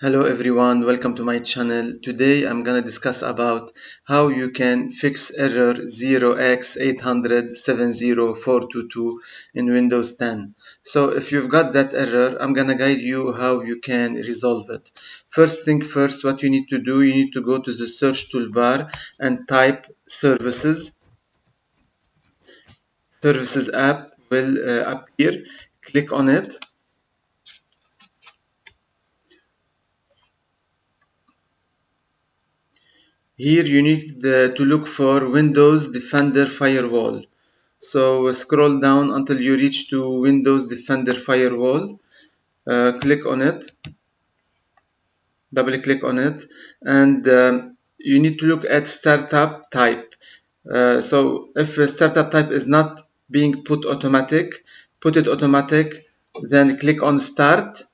Hello everyone, welcome to my channel. Today I'm gonna discuss about how you can fix error 0x80070422 in Windows 10. So if you've got that error, I'm gonna guide you how you can resolve it. First thing first, what you need to do, you need to go to the search toolbar and type services. Services app will appear. Click on it. Here you need to look for Windows Defender Firewall. So scroll down until you reach to Windows Defender Firewall. Click on it, double click on it, and you need to look at startup type. So if a startup type is not being put automatic, put it automatic, then click on start,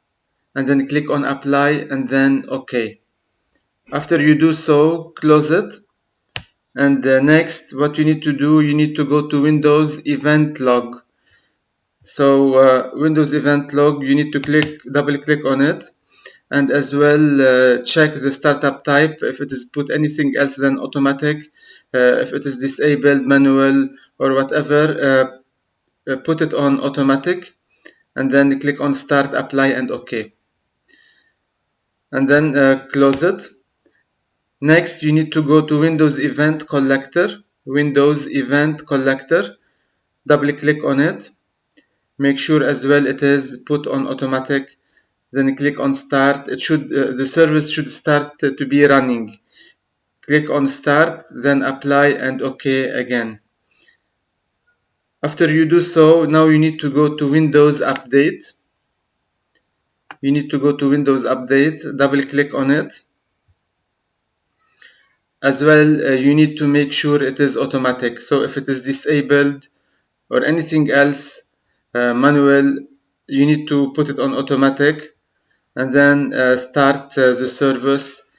and then click on apply, and then OK. After you do so, close it. And next, what you need to do, you need to go to Windows Event Log. So Windows Event Log, you need to double click on it, and as well check the startup type, if it is put anything else than automatic, if it is disabled, manual, or whatever, put it on automatic, and then click on start, apply, and OK. And then close it. Next, you need to go to Windows Event Collector. Windows Event Collector. Double click on it. Make sure as well it is put on automatic. Then click on start. It should the service should start to be running. Click on start, then apply and OK again. After you do so, now you need to go to Windows Update. You need to go to Windows Update. Double click on it. As well, you need to make sure it is automatic. So if it is disabled or anything else, manual, you need to put it on automatic, and then start the service.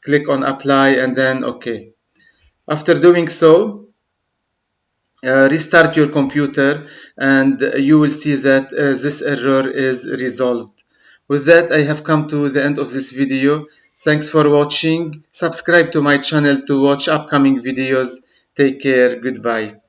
Click on apply and then OK. After doing so, restart your computer, and you will see that this error is resolved. With that, I have come to the end of this video. Thanks for watching. Subscribe to my channel to watch upcoming videos. Take care. Goodbye.